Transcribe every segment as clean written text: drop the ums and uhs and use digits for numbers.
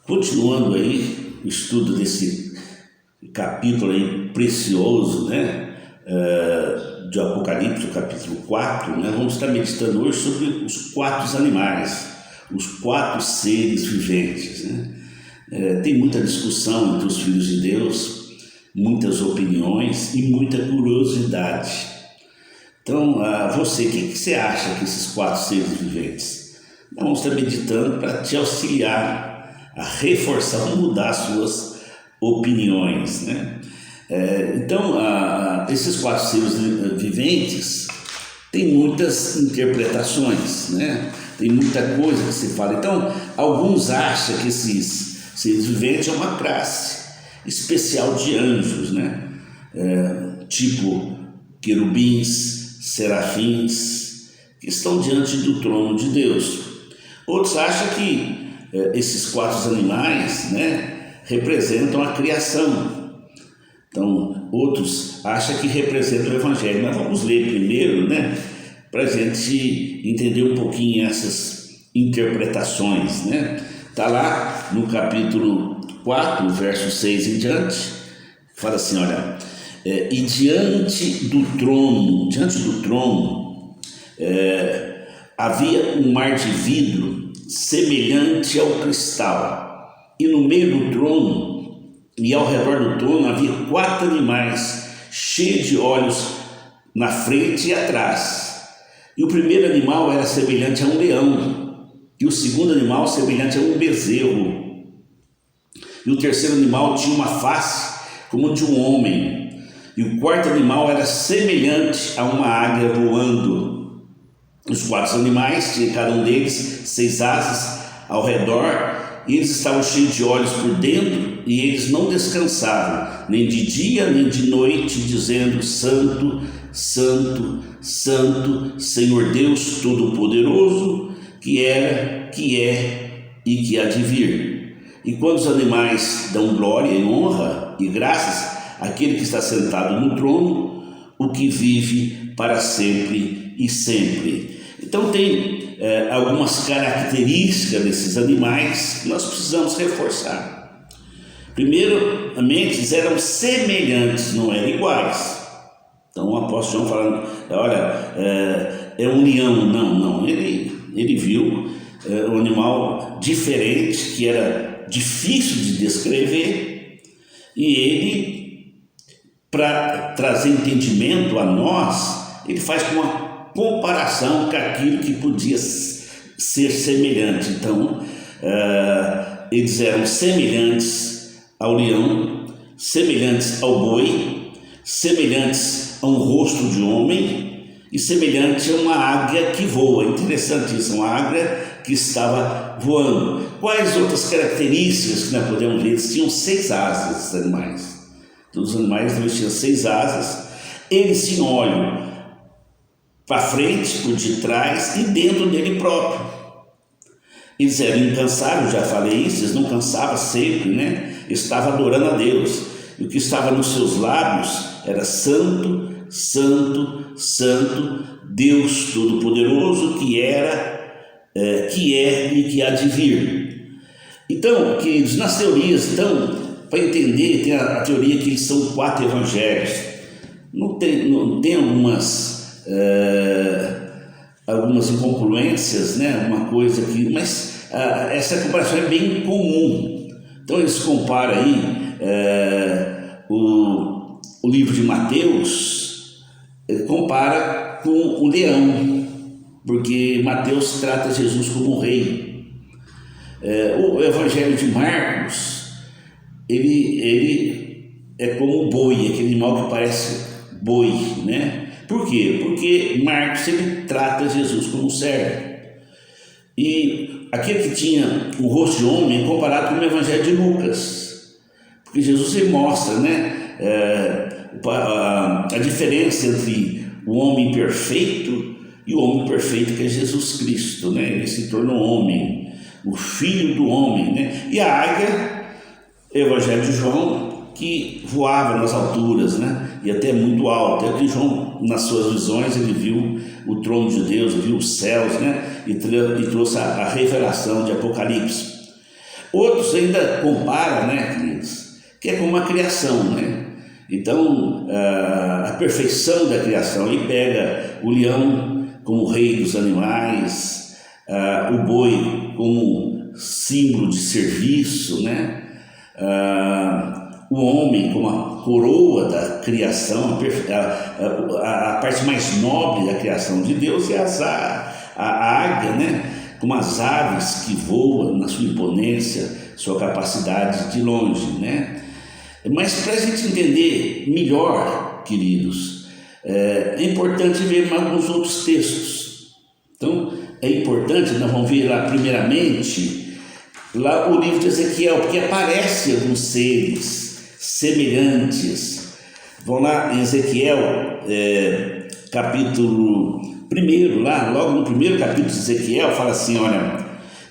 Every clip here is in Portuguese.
Continuando aí o estudo desse capítulo aí precioso, né, de Apocalipse, o capítulo 4, né, vamos estar meditando hoje sobre os 4 animais, os 4 seres viventes, né? Tem muita discussão entre os filhos de Deus, muitas opiniões e muita curiosidade. Então, você, o que você acha que esses 4 seres viventes? Vamos estar meditando para te auxiliar a reforçar, a mudar suas opiniões, né? Então, esses 4 seres viventes têm muitas interpretações, né? Tem muita coisa que se fala. Então, alguns acham que esses seres viventes é uma classe especial de anjos, né? Tipo querubins, serafins, que estão diante do trono de Deus. Outros acham que esses 4 animais, né, representam a criação. Então, outros acham que representam o Evangelho. Mas vamos ler primeiro, né, para a gente entender um pouquinho essas interpretações, né? Está lá no capítulo 4, verso 6 em diante, fala assim, olha, e diante do trono, havia um mar de vidro semelhante ao cristal, e no meio do trono e ao redor do trono havia 4 animais cheios de olhos na frente e atrás. E o primeiro animal era semelhante a um leão, e o segundo animal semelhante a um bezerro, e o terceiro animal tinha uma face como de um homem, e o quarto animal era semelhante a uma águia voando. Os 4 animais tinham cada um deles 6 asas ao redor, e eles estavam cheios de olhos por dentro, e eles não descansavam, nem de dia nem de noite, dizendo: Santo, Santo, Santo, Senhor Deus Todo-Poderoso, que era, que é e que há de vir. E quando os animais dão glória e honra e graças àquele que está sentado no trono, o que vive para sempre e sempre. Então tem algumas características desses animais que nós precisamos reforçar. Primeiramente, eles eram semelhantes, não eram iguais. Então o apóstolo João falando, olha, é um leão. Não, ele viu um animal diferente, que era difícil de descrever, e ele, para trazer entendimento a nós, ele faz com uma comparação com aquilo que podia ser semelhante. Então, eles eram semelhantes ao leão, semelhantes ao boi, semelhantes a um rosto de homem e semelhante a uma águia que voa. Interessante isso, uma águia que estava voando. Quais outras características que nós podemos ver? Eles tinham 6 asas, esses animais. Todos os animais tinham 6 asas. Eles tinham olho para frente, por detrás e dentro dele próprio. Eles eram incansáveis, já falei isso, eles não cansavam sempre, né? Estavam adorando a Deus. E o que estava nos seus lábios era Santo, Santo, Santo, Deus Todo-Poderoso, que era, que é e que há de vir. Então, queridos, nas teorias, para entender, tem a teoria que eles são 4 evangelhos. Não tem algumas incongruências, né? Alguma coisa que, mas essa comparação é bem comum. Então eles comparam aí o livro de Mateus, compara com o leão, porque Mateus trata Jesus como rei. O Evangelho de Marcos, ele é como o boi, aquele animal que parece boi, né? Por quê? Porque Marcos ele trata Jesus como servo. E aquele que tinha o rosto de homem é comparado com o Evangelho de Lucas. Porque Jesus ele mostra, né, a diferença entre o homem perfeito e o homem perfeito que é Jesus Cristo, né? Ele se tornou homem, o Filho do homem, né? E a águia, Evangelho de João, que voava nas alturas, né? E até muito alto. Até que João, nas suas visões, ele viu o trono de Deus, viu os céus, né? E trouxe a revelação de Apocalipse. Outros ainda comparam, né, queridos, que é como a criação, né? Então, a perfeição da criação, ele pega o leão como rei dos animais, o boi como símbolo de serviço, né? O homem como a coroa da criação, a parte mais nobre da criação de Deus, e a águia, né? Como as aves que voam na sua imponência, sua capacidade de longe, né? Mas para a gente entender melhor, queridos, é importante ver alguns outros textos. Então, é importante, nós vamos ver lá primeiramente, lá o livro de Ezequiel, porque aparece alguns seres semelhantes. Vão lá em Ezequiel, capítulo 1, lá, logo no primeiro capítulo de Ezequiel, fala assim, olha...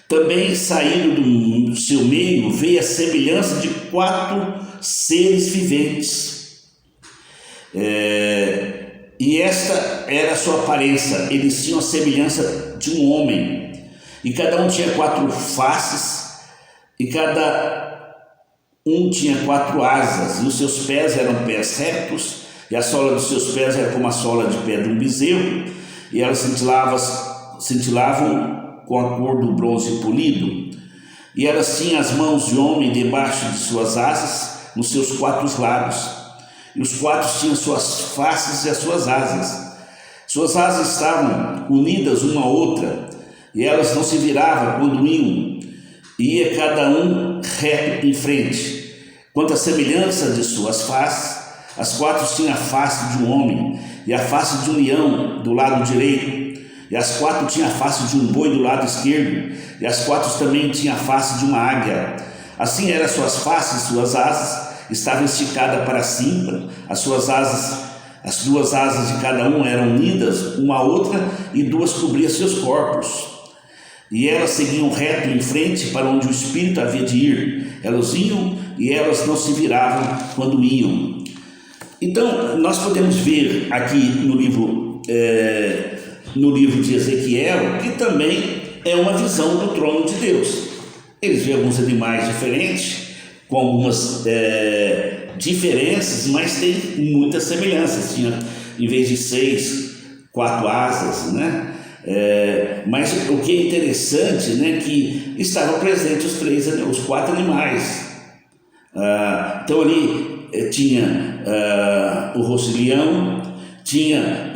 Também saindo do seu meio veio a semelhança de 4 seres viventes. E esta era a sua aparência. Eles tinham a semelhança de um homem. E cada um tinha 4 faces. E cada um tinha 4 asas. E os seus pés eram pés retos. E a sola dos seus pés era como a sola de pé de um bezerro. E elas cintilavam com a cor do bronze polido, e elas tinham as mãos de homem debaixo de suas asas, nos seus 4 lados, e os 4 tinham suas faces e as suas asas. Suas asas estavam unidas uma à outra, e elas não se viravam quando iam, ia cada um reto em frente. Quanto à semelhança de suas faces, as 4 tinham a face de um homem, e a face de um leão do lado direito, e as 4 tinham a face de um boi do lado esquerdo, e as 4 também tinham a face de uma águia. Assim eram suas faces, suas asas estavam esticadas para cima, as 2 asas de cada um eram unidas uma à outra, e 2 cobriam seus corpos. E elas seguiam reto em frente para onde o Espírito havia de ir. Elas iam e elas não se viravam quando iam. Então, nós podemos ver aqui no livro de Ezequiel, que também é uma visão do trono de Deus. Eles veem alguns animais diferentes, com algumas diferenças, mas tem muitas semelhanças. Tinha, em vez de 6, 4 asas, né? Mas o que é interessante, né, que estavam presentes os 4 animais. Então ali tinha o rosto de leão, tinha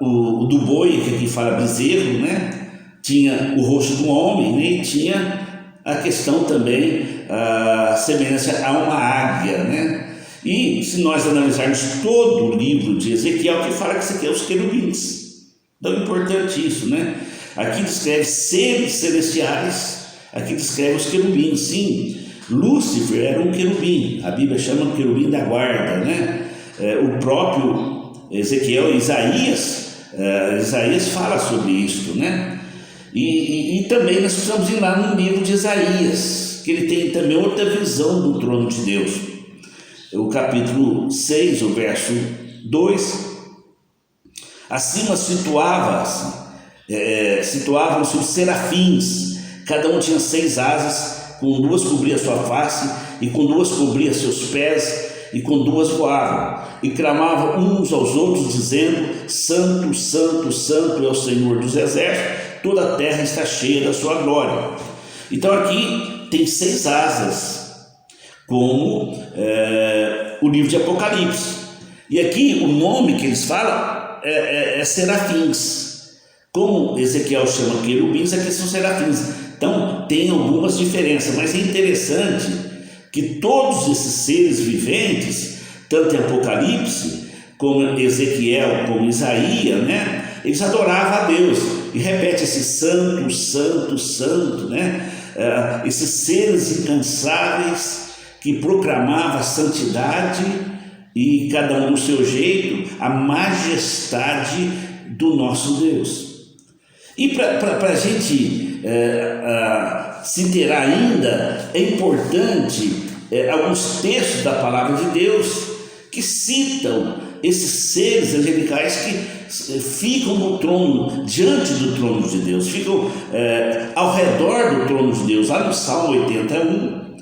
o do boi, que aqui fala bezerro, né? Tinha o rosto do homem, né? E tinha a questão também, a semelhança a uma águia, né? E se nós analisarmos todo o livro de Ezequiel, que fala que isso aqui é os querubins. Então é importante isso, né? Aqui descreve seres celestiais, aqui descreve os querubins. Sim, Lúcifer era um querubim, a Bíblia chama de querubim da guarda, né? O próprio Ezequiel, Isaías fala sobre isso, né? E também nós precisamos ir lá no livro de Isaías, que ele tem também outra visão do trono de Deus. O capítulo 6, o verso 2, acima situavam-se os serafins, cada um tinha 6 asas, com 2 cobria sua face, e com 2 cobria seus pés, e com 2 voavam, e clamavam uns aos outros, dizendo: Santo, Santo, Santo é o Senhor dos exércitos, toda a terra está cheia da sua glória. Então aqui tem 6 asas, como o livro de Apocalipse. E aqui o nome que eles falam é serafins. Como Ezequiel chama querubins, aqui são serafins. Então tem algumas diferenças, mas é interessante que todos esses seres viventes, tanto em Apocalipse, como Ezequiel, como Isaías, né, eles adoravam a Deus. E repete esse santo, santo, santo, né? Esses seres incansáveis que proclamavam a santidade e cada um do seu jeito, a majestade do nosso Deus. E para a gente se inteirar ainda, é importante alguns textos da palavra de Deus que citam esses seres angelicais ficam no trono, diante do trono de Deus, ficam ao redor do trono de Deus. Lá no Salmo 81,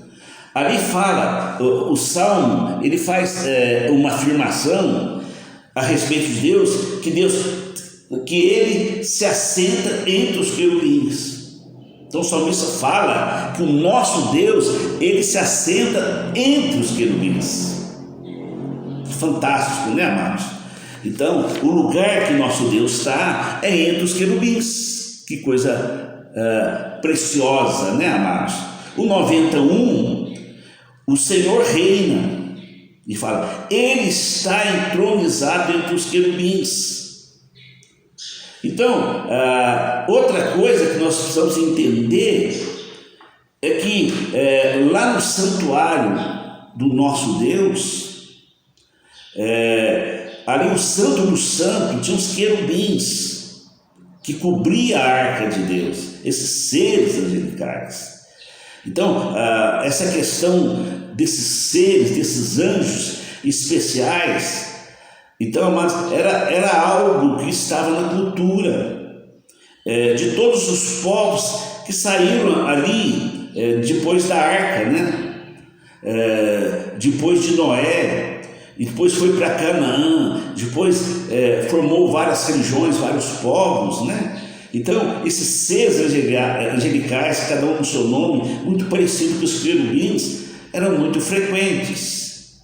ali fala, o Salmo, ele faz uma afirmação a respeito de Deus, que ele se assenta entre os querubins. Então o salmista fala que o nosso Deus, ele se assenta entre os querubins. Fantástico, né, amados? Então, o lugar que nosso Deus está é entre os querubins. Que coisa preciosa, né, amados? O 91, o Senhor reina, e fala, ele está entronizado entre os querubins. Então, outra coisa que nós precisamos entender é que lá no santuário do nosso Deus, ali o Santo do Santo tinha os querubins que cobria a arca de Deus, esses seres angelicais. Então, essa questão desses seres, desses anjos especiais, então, era algo que estava na cultura de todos os povos que saíram ali depois da arca, né? Depois de Noé, e depois foi para Canaã, depois formou várias religiões, vários povos, né? Então, esses seres angelicais, cada um com seu nome, muito parecido com os querubins, eram muito frequentes.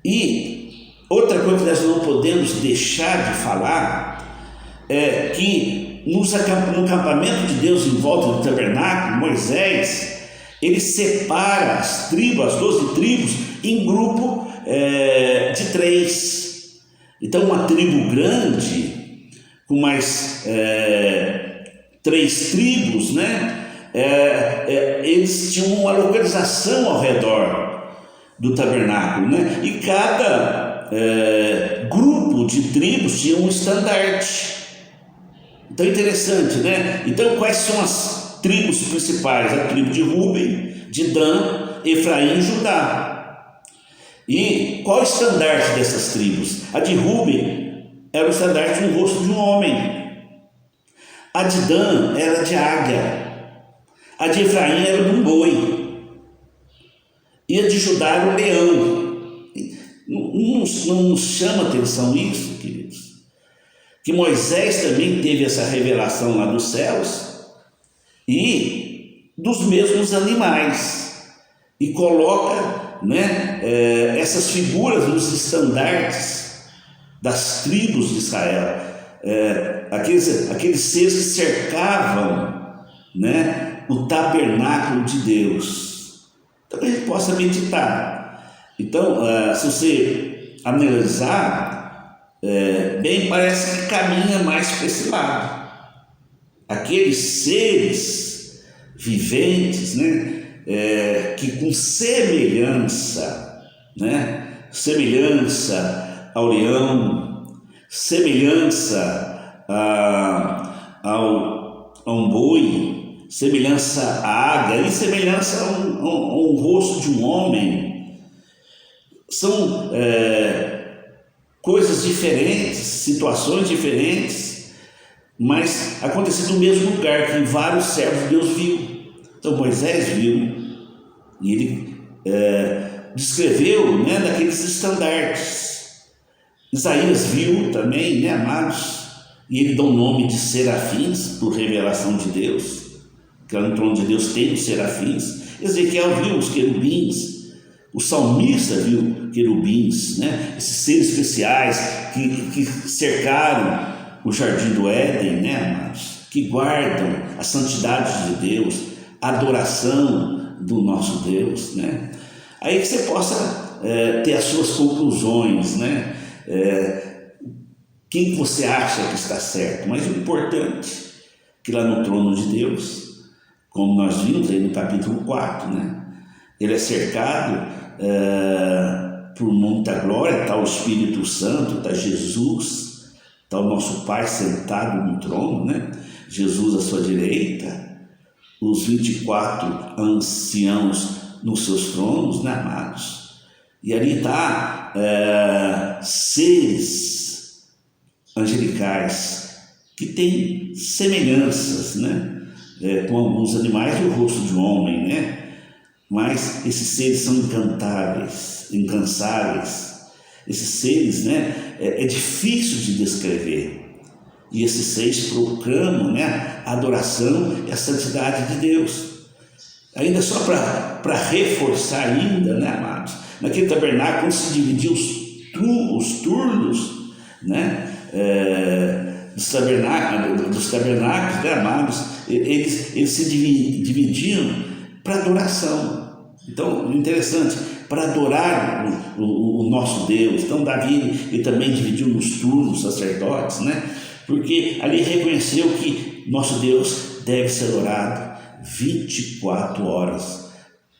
E outra coisa que nós não podemos deixar de falar é que no acampamento de Deus em volta do tabernáculo, Moisés, ele separa as 12 tribos em grupo de 3. Então, uma tribo grande, com mais 3 tribos, né? Eles tinham uma localização ao redor do tabernáculo, né? E cada grupo de tribos tinha um estandarte. Então é interessante, né? Então quais são as tribos principais? A tribo de Rúben, de Dan, Efraim e Judá. E qual é o estandarte dessas tribos? A de Rúben era o estandarte de um rosto de um homem. A de Dan era de águia. A de Efraim era de um boi. E a de Judá era um leão. Não nos chama atenção isso, queridos? Que Moisés também teve essa revelação lá dos céus e dos mesmos animais, e coloca, né, essas figuras nos estandartes das tribos de Israel, aqueles seres que cercavam, né, o tabernáculo de Deus. Então, que a gente possa meditar. Então, se você analisar bem, parece que caminha mais para esse lado. Aqueles seres viventes, né, que com semelhança, né, semelhança ao leão, semelhança a um boi, semelhança à águia e semelhança a um rosto de um homem. São coisas diferentes, situações diferentes, mas aconteceu no mesmo lugar, que vários servos de Deus viu. Então Moisés viu, e ele descreveu, né, daqueles estandartes. Isaías viu também, né, amados, e ele dá o nome de serafins, por revelação de Deus, que lá no trono de Deus tem os serafins. Ezequiel viu os querubins. O salmista viu querubins, né? Esses seres especiais que cercaram o jardim do Éden, né, amados? Que guardam a santidade de Deus, a adoração do nosso Deus, né? Aí que você possa ter as suas conclusões, né? Quem você acha que está certo? Mas o importante é que lá no trono de Deus, como nós vimos aí no capítulo 4, né? Ele é cercado por muita glória, está o Espírito Santo, está Jesus, está o nosso Pai sentado no trono, né? Jesus à sua direita, os 24 anciãos nos seus tronos, né, amados? E ali está seres angelicais, que têm semelhanças, né? Com alguns animais e o rosto de homem, né? Mas esses seres são incansáveis. Esses seres, né? É difícil de descrever. E esses seres proclamam, né, a adoração e a santidade de Deus. Ainda só para reforçar ainda, né, amados, naquele tabernáculo, quando se dividiam os turnos, né, dos tabernáculos, né, amados, eles se dividiam para adoração. Então, interessante, para adorar o nosso Deus. Então, Davi ele também dividiu nos turnos sacerdotes, né? Porque ali reconheceu que nosso Deus deve ser adorado 24 horas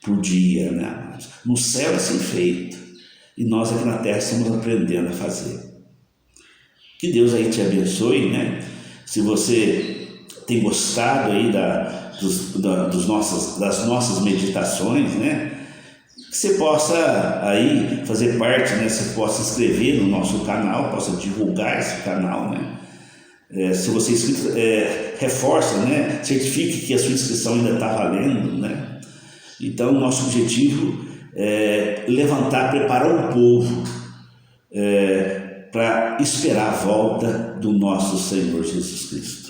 por dia, né? No céu é assim feito, e nós aqui na terra estamos aprendendo a fazer. Que Deus aí te abençoe, né? Se você tem gostado aí das nossas meditações, né? Que você possa aí fazer parte, né? Você possa se inscrever no nosso canal, possa divulgar esse canal, né? Se você é inscrito, reforça, né? Certifique que a sua inscrição ainda está valendo, né? Então, nosso objetivo é preparar um povo para esperar a volta do nosso Senhor Jesus Cristo.